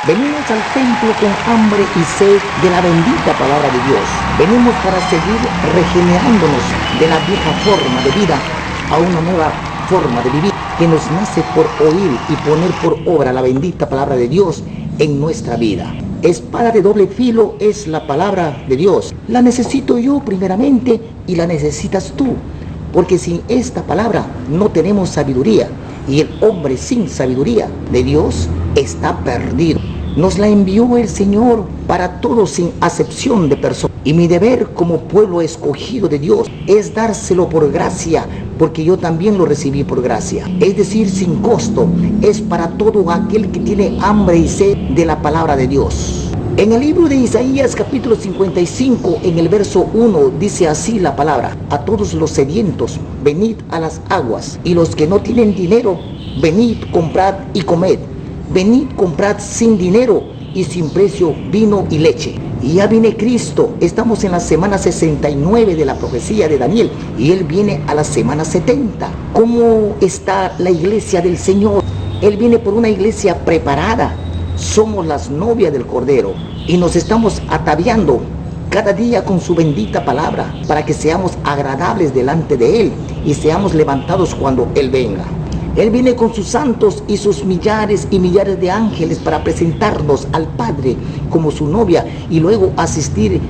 Venimos al templo con hambre y sed de la bendita palabra de Dios. Venimos para seguir regenerándonos de la vieja forma de vida a una nueva forma de vivir que nos nace por oír y poner por obra la bendita palabra de Dios en nuestra vida. Espada de doble filo es la palabra de Dios. La necesito yo primeramente y la necesitas tú, porque sin esta palabra no tenemos sabiduría, y el hombre sin sabiduría de Dios está perdido. Nos la envió el Señor para todos sin acepción de persona. Y mi deber como pueblo escogido de Dios es dárselo por gracia, porque yo también lo recibí por gracia. Es decir, sin costo. Es para todo aquel que tiene hambre y sed de la palabra de Dios. En el libro de Isaías capítulo 55, en el verso 1, dice así la palabra: a todos los sedientos, venid a las aguas, y los que no tienen dinero, venid, comprad y comed. Venid, comprad sin dinero y sin precio vino y leche. Y ya viene Cristo. Estamos en la semana 69 de la profecía de Daniel, y Él viene a la semana 70. ¿Cómo está la iglesia del Señor? Él viene por una iglesia preparada. Somos las novias del Cordero y nos estamos ataviando cada día con su bendita palabra para que seamos agradables delante de Él y seamos levantados cuando Él venga. Él viene con sus santos y sus millares y millares de ángeles para presentarnos al Padre como su novia y luego asistir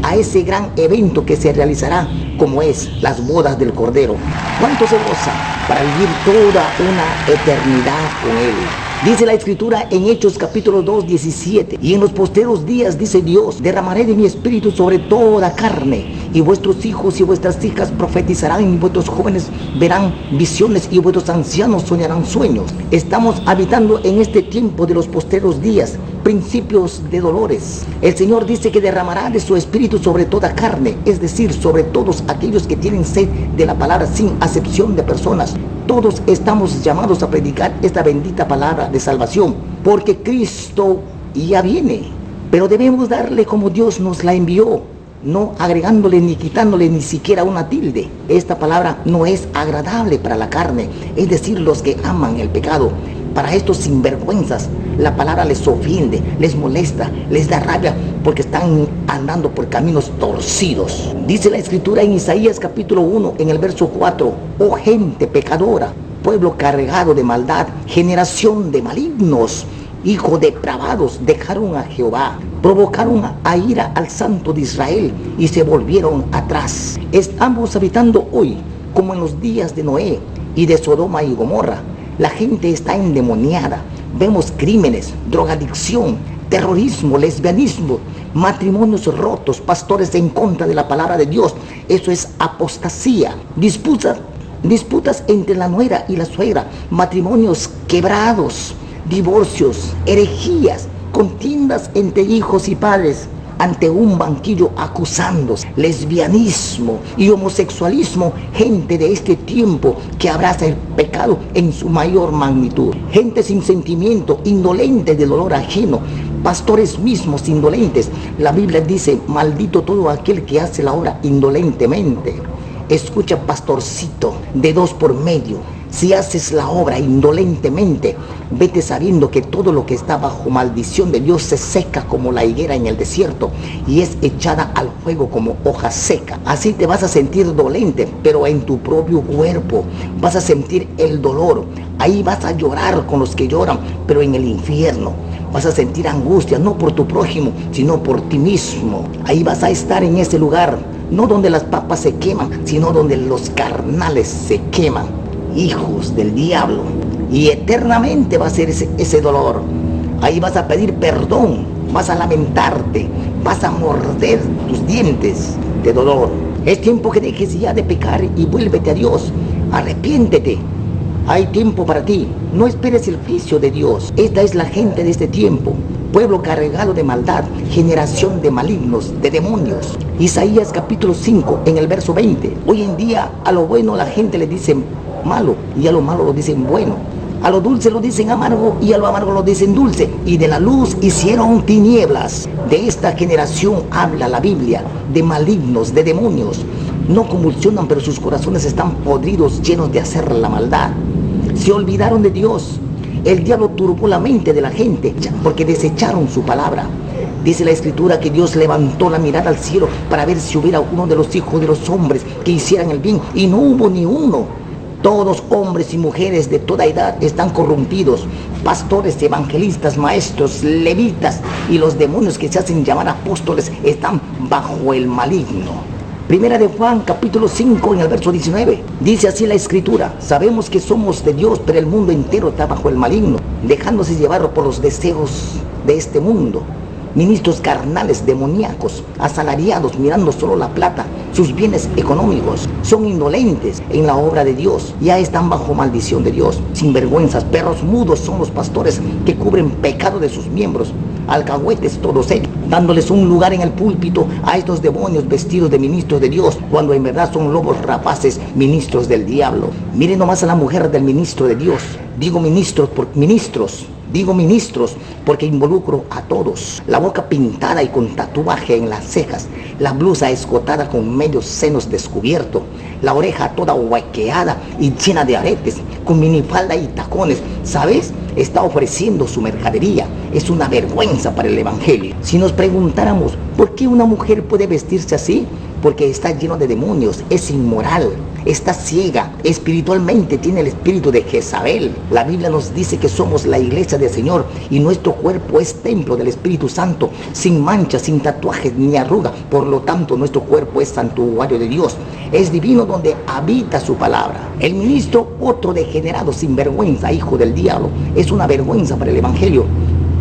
a ese gran evento que se realizará, como es las bodas del Cordero. ¿Cuánto se goza para vivir toda una eternidad con Él? Dice la Escritura en Hechos capítulo 2, 17: y en los posteros días, dice Dios, derramaré de mi espíritu sobre toda carne, y vuestros hijos y vuestras hijas profetizarán, y vuestros jóvenes verán visiones, y vuestros ancianos soñarán sueños. Estamos habitando en este tiempo de los posteros días, principios de dolores. El Señor dice que derramará de su espíritu sobre toda carne, es decir, sobre todos aquellos que tienen sed de la palabra sin acepción de personas. Todos estamos llamados a predicar esta bendita palabra de salvación, porque Cristo ya viene, pero debemos darle como Dios nos la envió, no agregándole ni quitándole ni siquiera una tilde. Esta palabra no es agradable para la carne, es decir, los que aman el pecado. Para estos sinvergüenzas, la palabra les ofende, les molesta, les da rabia, porque están andando por caminos torcidos. Dice la Escritura en Isaías capítulo 1, en el verso 4: oh gente pecadora, pueblo cargado de maldad, generación de malignos, hijos depravados, dejaron a Jehová, provocaron a ira al Santo de Israel y se volvieron atrás. Estamos habitando hoy como en los días de Noé y de Sodoma y Gomorra. La gente está endemoniada. Vemos crímenes, drogadicción, terrorismo, lesbianismo, matrimonios rotos, pastores en contra de la palabra de Dios. Eso es apostasía. Disputas entre la nuera y la suegra, matrimonios quebrados, divorcios, herejías, contiendas entre hijos y padres ante un banquillo acusándose, lesbianismo y homosexualismo, gente de este tiempo que abraza el pecado en su mayor magnitud, gente sin sentimiento, indolente del dolor ajeno, pastores mismos indolentes. La Biblia dice: maldito todo aquel que hace la obra indolentemente. Escucha, pastorcito de 2 por medio, si haces la obra indolentemente, vete sabiendo que todo lo que está bajo maldición de Dios se seca como la higuera en el desierto y es echada al fuego como hoja seca. Así te vas a sentir dolente, pero en tu propio cuerpo vas a sentir el dolor. Ahí vas a llorar con los que lloran, pero en el infierno vas a sentir angustia, no por tu prójimo, sino por ti mismo. Ahí vas a estar en ese lugar, no donde las papas se queman, sino donde los carnales se queman, hijos del diablo, y eternamente va a ser ese dolor. Ahí vas a pedir perdón, vas a lamentarte, vas a morder tus dientes de dolor. Es tiempo que dejes ya de pecar y vuélvete a Dios. Arrepiéntete. Hay tiempo para ti. No esperes el juicio de Dios. Esta es la gente de este tiempo, pueblo cargado de maldad, generación de malignos, de demonios. Isaías capítulo 5, en el verso 20. Hoy en día a lo bueno la gente le dice malo y a lo malo lo dicen bueno. A lo dulce lo dicen amargo y a lo amargo lo dicen dulce. Y de la luz hicieron tinieblas. De esta generación habla la Biblia, de malignos, de demonios. No convulsionan, pero sus corazones están podridos, llenos de hacer la maldad. Se olvidaron de Dios. El diablo turbó la mente de la gente porque desecharon su palabra. Dice la Escritura que Dios levantó la mirada al cielo para ver si hubiera uno de los hijos de los hombres que hicieran el bien, y no hubo ni uno. Todos hombres y mujeres de toda edad están corrompidos, pastores, evangelistas, maestros, levitas, y los demonios que se hacen llamar apóstoles están bajo el maligno. Primera de Juan, capítulo 5, en el verso 19. Dice así la Escritura: sabemos que somos de Dios, pero el mundo entero está bajo el maligno, dejándose llevar por los deseos de este mundo. Ministros carnales, demoníacos, asalariados, mirando solo la plata, sus bienes económicos, son indolentes en la obra de Dios, ya están bajo maldición de Dios. Sinvergüenzas, perros mudos son los pastores que cubren pecado de sus miembros, alcahuetes todos ellos, dándoles un lugar en el púlpito a estos demonios vestidos de ministros de Dios, cuando en verdad son lobos rapaces, ministros del diablo. Miren nomás a la mujer del ministro de Dios. Digo ministros porque involucro a todos. La boca pintada y con tatuaje en las cejas, la blusa escotada con medios senos descubiertos, la oreja toda huequeada y llena de aretes, con minifalda y tacones. ¿Sabes? Está ofreciendo su mercadería. Es una vergüenza para el evangelio. Si nos preguntáramos por qué una mujer puede vestirse así, porque está lleno de demonios, es inmoral, está ciega, espiritualmente tiene el espíritu de Jezabel. La Biblia nos dice que somos la iglesia del Señor y nuestro cuerpo es templo del Espíritu Santo, sin manchas, sin tatuajes ni arruga. Por lo tanto, nuestro cuerpo es santuario de Dios, es divino donde habita su palabra. El ministro, otro degenerado, sin vergüenza, hijo del diablo, es una vergüenza para el evangelio.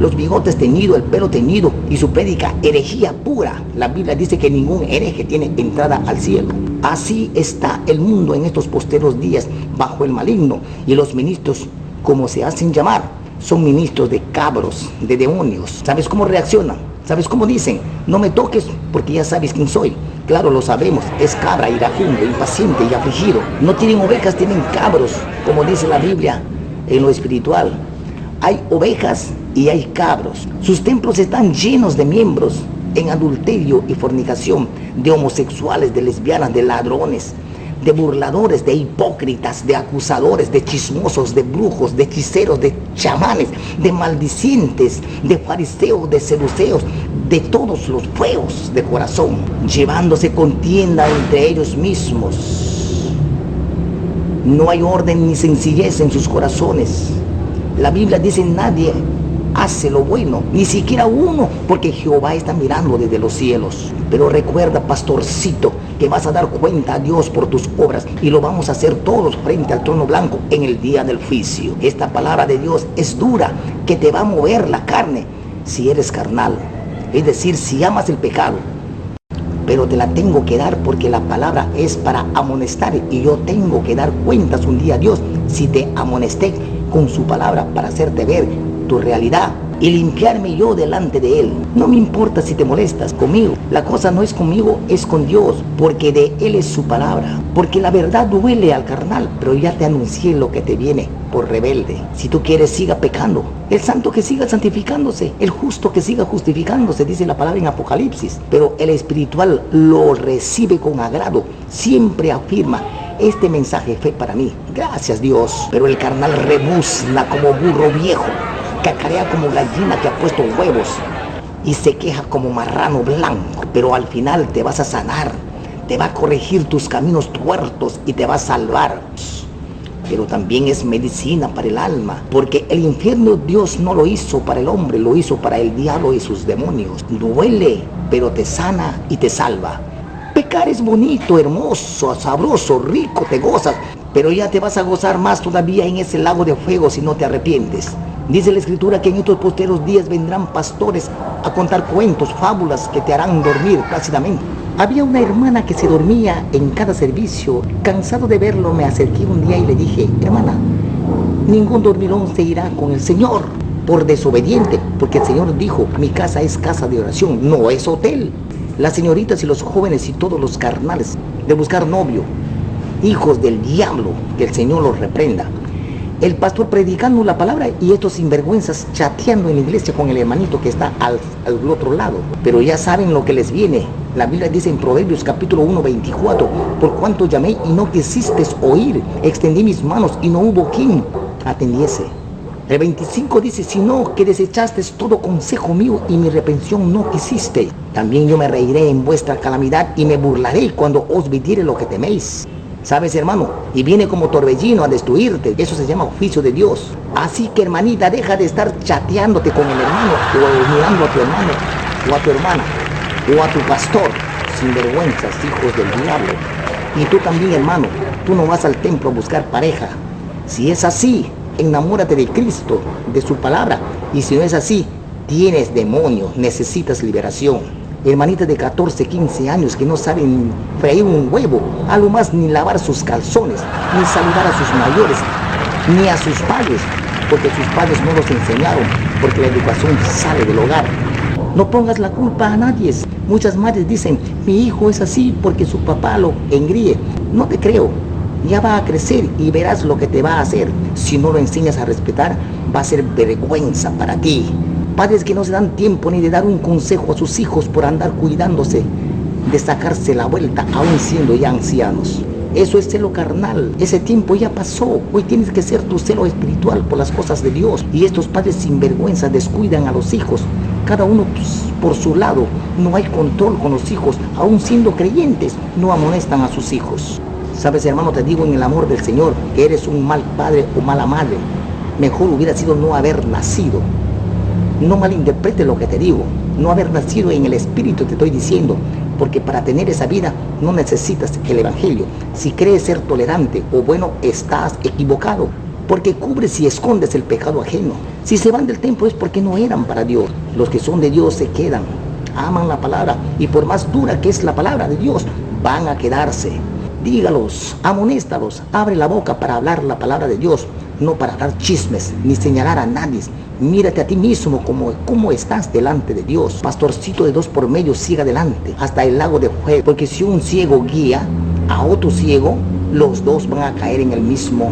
Los bigotes teñidos, el pelo teñido, y su prédica herejía pura. La Biblia dice que ningún hereje tiene entrada al cielo. Así está el mundo en estos posteros días, bajo el maligno. Y los ministros, como se hacen llamar, son ministros de cabros, de demonios. ¿Sabes cómo reaccionan? ¿Sabes cómo dicen? No me toques porque ya sabes quién soy. Claro, lo sabemos, es cabra, iracundo, impaciente y afligido. No tienen ovejas, tienen cabros, como dice la Biblia en lo espiritual. Hay ovejas y hay cabros. Sus templos están llenos de miembros en adulterio y fornicación, de homosexuales, de lesbianas, de ladrones, de burladores, de hipócritas, de acusadores, de chismosos, de brujos, de hechiceros, de chamanes, de maldicientes, de fariseos, de seduceos, de todos los feos de corazón, llevándose contienda entre ellos mismos. No hay orden ni sencillez en sus corazones. La Biblia dice: nadie hace lo bueno, ni siquiera uno, porque Jehová está mirando desde los cielos. Pero recuerda, pastorcito, que vas a dar cuenta a Dios por tus obras, y lo vamos a hacer todos frente al trono blanco en el día del juicio. Esta palabra de Dios es dura, que te va a mover la carne si eres carnal, es decir, si amas el pecado. Pero te la tengo que dar porque la palabra es para amonestar, y yo tengo que dar cuentas un día a Dios si te amonesté con su palabra, para hacerte ver tu realidad y limpiarme yo delante de Él. No me importa si te molestas conmigo. La cosa no es conmigo, es con Dios, porque de Él es su palabra. Porque la verdad duele al carnal, pero ya te anuncié lo que te viene por rebelde. Si tú quieres, siga pecando. El santo que siga santificándose, el justo que siga justificándose, dice la palabra en Apocalipsis. Pero el espiritual lo recibe con agrado, siempre afirma: este mensaje fue para mí, gracias Dios. Pero el carnal rebuzna como burro viejo, cacarea como gallina que ha puesto huevos, y se queja como marrano blanco. Pero al final te vas a sanar, te va a corregir tus caminos tuertos y te va a salvar. Pero también es medicina para el alma, porque el infierno Dios no lo hizo para el hombre, lo hizo para el diablo y sus demonios. Duele, pero te sana y te salva. Pecar es bonito, hermoso, sabroso, rico, te gozas, pero ya te vas a gozar más todavía en ese lago de fuego si no te arrepientes. Dice la Escritura que en estos posteros días vendrán pastores a contar cuentos, fábulas que te harán dormir plácidamente. Había una hermana que se dormía en cada servicio. Cansado de verlo, me acerqué un día y le dije: hermana, ningún dormilón se irá con el Señor por desobediente, porque el Señor dijo: mi casa es casa de oración, no es hotel. Las señoritas y los jóvenes y todos los carnales de buscar novio, hijos del diablo, que el Señor los reprenda. El pastor predicando la palabra y estos sinvergüenzas chateando en la iglesia con el hermanito que está al otro lado. Pero ya saben lo que les viene. La Biblia dice en Proverbios capítulo 1, 24: por cuanto llamé y no quisiste oír, extendí mis manos y no hubo quien atendiese. El 25 dice, sino que desechaste todo consejo mío y mi reprensión no quisiste. También yo me reiré en vuestra calamidad y me burlaré cuando os vidiere lo que teméis. ¿Sabes, hermano? Y viene como torbellino a destruirte. Eso se llama juicio de Dios. Así que, hermanita, deja de estar chateándote con el hermano o mirando a tu hermano o a tu hermana o a tu pastor. Sinvergüenzas, hijos del diablo. Y tú también, hermano, tú no vas al templo a buscar pareja. Si es así, enamórate de Cristo, de su palabra. Y si no es así, tienes demonios, necesitas liberación. Hermanitas de 14, 15 años que no saben freír un huevo, a lo más ni lavar sus calzones, ni saludar a sus mayores, ni a sus padres, porque sus padres no los enseñaron, porque la educación sale del hogar. No pongas la culpa a nadie. Muchas madres dicen, mi hijo es así porque su papá lo engríe. No te creo. Ya va a crecer y verás lo que te va a hacer. Si no lo enseñas a respetar, va a ser vergüenza para ti. Padres que no se dan tiempo ni de dar un consejo a sus hijos por andar cuidándose, de sacarse la vuelta aún siendo ya ancianos. Eso es celo carnal, ese tiempo ya pasó. Hoy tienes que ser tu celo espiritual por las cosas de Dios. Y estos padres sinvergüenza descuidan a los hijos, cada uno por su lado. No hay control con los hijos, aún siendo creyentes, no amonestan a sus hijos. Sabes, hermano, te digo en el amor del Señor que eres un mal padre o mala madre. Mejor hubiera sido no haber nacido. No malinterprete lo que te digo, no haber nacido en el Espíritu te estoy diciendo, porque para tener esa vida no necesitas el Evangelio. Si crees ser tolerante o bueno, estás equivocado, porque cubres y escondes el pecado ajeno. Si se van del templo es porque no eran para Dios. Los que son de Dios se quedan, aman la palabra, y por más dura que es la palabra de Dios, van a quedarse. Dígalos, amonéstalos, abre la boca para hablar la palabra de Dios, no para dar chismes ni señalar a nadie. Mírate a ti mismo como estás delante de Dios. Pastorcito de 2 por medio, siga adelante hasta el lago de fuego, porque si un ciego guía a otro ciego, los dos van a caer en el mismo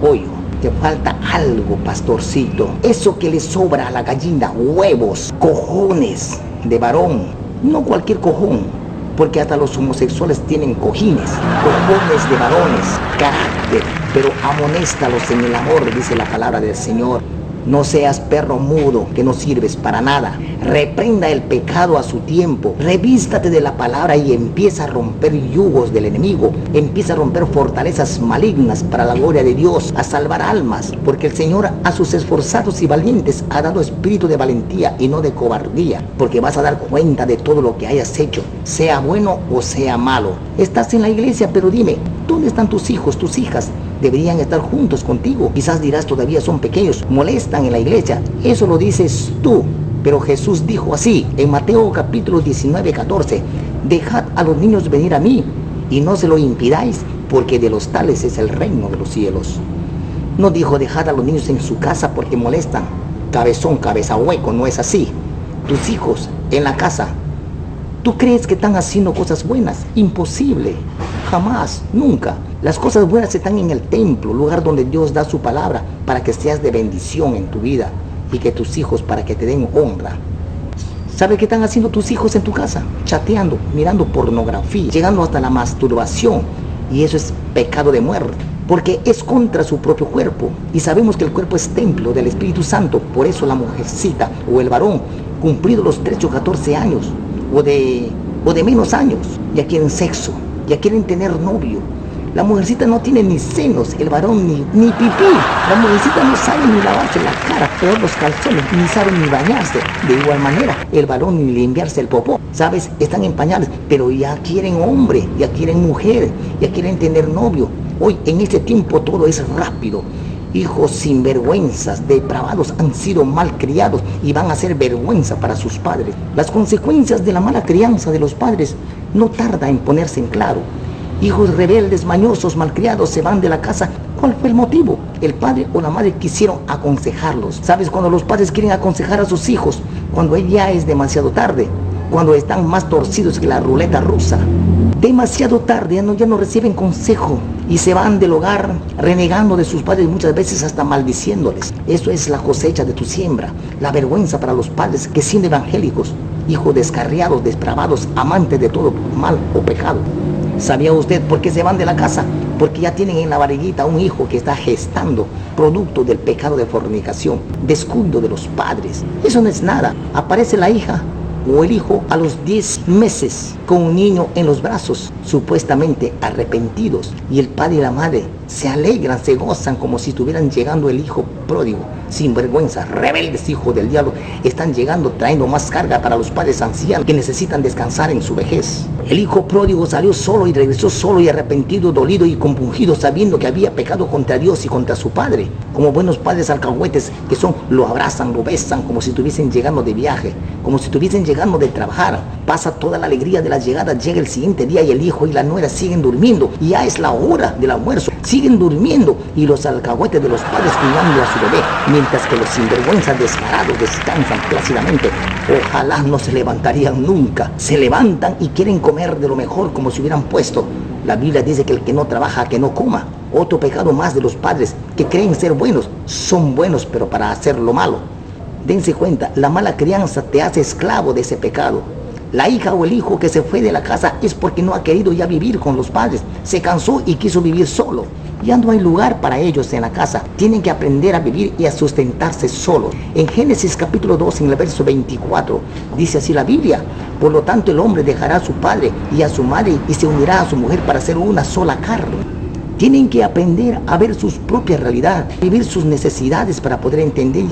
hoyo. Te falta algo, pastorcito. Eso que le sobra a la gallina, huevos, cojones de varón, no cualquier cojón, porque hasta los homosexuales tienen cojines, cojones de varones, carácter, pero amonéstalos en el amor, dice la palabra del Señor. No seas perro mudo que no sirves para nada. Reprenda el pecado a su tiempo. Revístate de la palabra y empieza a romper yugos del enemigo. Empieza a romper fortalezas malignas para la gloria de Dios, a salvar almas. Porque el Señor a sus esforzados y valientes ha dado espíritu de valentía y no de cobardía. Porque vas a dar cuenta de todo lo que hayas hecho, sea bueno o sea malo. Estás en la iglesia, pero dime, ¿dónde están tus hijos, tus hijas? Deberían estar juntos contigo. Quizás dirás, todavía son pequeños, molestan en la iglesia. Eso lo dices tú. Pero Jesús dijo así, en Mateo capítulo 19, 14, dejad a los niños venir a mí, y no se lo impidáis, porque de los tales es el reino de los cielos. No dijo, dejad a los niños en su casa porque molestan. Cabezón, cabeza hueco, no es así. Tus hijos en la casa, ¿tú crees que están haciendo cosas buenas? Imposible. Jamás, nunca. Las cosas buenas están en el templo, lugar donde Dios da su palabra para que seas de bendición en tu vida y que tus hijos para que te den honra. ¿Sabe qué están haciendo tus hijos en tu casa? Chateando, mirando pornografía, llegando hasta la masturbación. Y eso es pecado de muerte, porque es contra su propio cuerpo. Y sabemos que el cuerpo es templo del Espíritu Santo. Por eso la mujercita o el varón, cumplido los 13 o 14 años, o de menos años, ya quieren sexo, ya quieren tener novio. La mujercita no tiene ni senos, el varón ni pipí. La mujercita no sabe ni lavarse la cara, peor los calzones, ni sabe ni bañarse. De igual manera, el varón ni limpiarse el popó. ¿Sabes? Están en pañales, pero ya quieren hombre, ya quieren mujer, ya quieren tener novio. Hoy, en este tiempo, todo es rápido. Hijos sinvergüenzas, depravados, han sido mal criados y van a ser vergüenza para sus padres. Las consecuencias de la mala crianza de los padres no tarda en ponerse en claro. Hijos rebeldes, mañosos, malcriados se van de la casa. ¿Cuál fue el motivo? El padre o la madre quisieron aconsejarlos. ¿Sabes? Cuando los padres quieren aconsejar a sus hijos, cuando ya es demasiado tarde, cuando están más torcidos que la ruleta rusa. Demasiado tarde, ya no reciben consejo y se van del hogar renegando de sus padres, muchas veces hasta maldiciéndoles. Eso es la cosecha de tu siembra, la vergüenza para los padres que siendo evangélicos, hijos descarriados, depravados, amantes de todo mal o pecado. ¿Sabía usted por qué se van de la casa? Porque ya tienen en la barriguita un hijo que está gestando producto del pecado de fornicación, descuido de los padres. Eso no es nada. Aparece la hija o el hijo a los 10 meses con un niño en los brazos, supuestamente arrepentidos, y el padre y la madre se alegran, se gozan como si estuvieran llegando el hijo pródigo, sin vergüenza, rebeldes hijos del diablo, están llegando trayendo más carga para los padres ancianos que necesitan descansar en su vejez. El hijo pródigo salió solo y regresó solo y arrepentido, dolido y compungido, sabiendo que había pecado contra Dios y contra su padre. Como buenos padres alcahuetes que son, lo abrazan, lo besan como si estuviesen llegando de viaje, como si estuviesen llegando de trabajar. Pasa toda la alegría de la llegada, llega el siguiente día y el hijo y la nuera siguen durmiendo, y ya es la hora del almuerzo, siguen durmiendo, y los alcahuetes de los padres cuidando a su bebé, mientras que los sinvergüenzas descarados descansan plácidamente. Ojalá no se levantarían nunca. Se levantan y quieren comer de lo mejor como si hubieran puesto. La Biblia dice que el que no trabaja, que no coma. Otro pecado más de los padres que creen ser buenos, son buenos pero para hacer lo malo. Dense cuenta, la mala crianza te hace esclavo de ese pecado. La hija o el hijo que se fue de la casa es porque no ha querido ya vivir con los padres. Se cansó y quiso vivir solo. Ya no hay lugar para ellos en la casa. Tienen que aprender a vivir y a sustentarse solos. En Génesis capítulo 2, en el verso 24, dice así la Biblia: por lo tanto el hombre dejará a su padre y a su madre y se unirá a su mujer para ser una sola carne. Tienen que aprender a ver sus propias realidades, vivir sus necesidades para poder entender.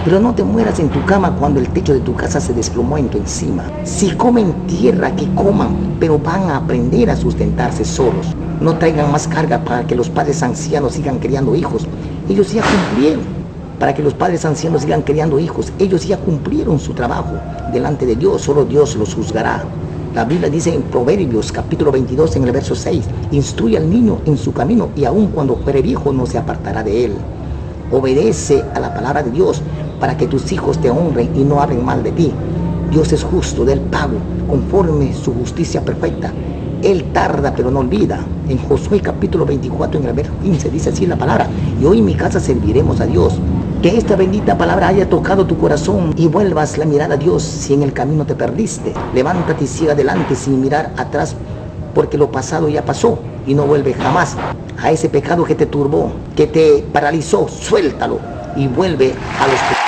Pero no te mueras en tu cama cuando el techo de tu casa se desplomó en tu encima. Si comen tierra, que coman, pero van a aprender a sustentarse solos. No traigan más carga para que los padres ancianos sigan criando hijos. Ellos ya cumplieron. Para que los padres ancianos sigan criando hijos, ellos ya cumplieron su trabajo delante de Dios. Solo Dios los juzgará. La Biblia dice en Proverbios capítulo 22, en el verso 6, instruye al niño en su camino y aun cuando fuere viejo no se apartará de él. Obedece a la palabra de Dios para que tus hijos te honren y no hablen mal de ti. Dios es justo, del pago conforme su justicia perfecta. Él tarda pero no olvida. En Josué capítulo 24, en el verso 15, dice así la palabra: y hoy en mi casa serviremos a Dios. Que esta bendita palabra haya tocado tu corazón y vuelvas la mirada a Dios si en el camino te perdiste. Levántate y siga adelante sin mirar atrás, porque lo pasado ya pasó y no vuelve jamás. A ese pecado que te turbó, que te paralizó, suéltalo y vuelve a los pecados.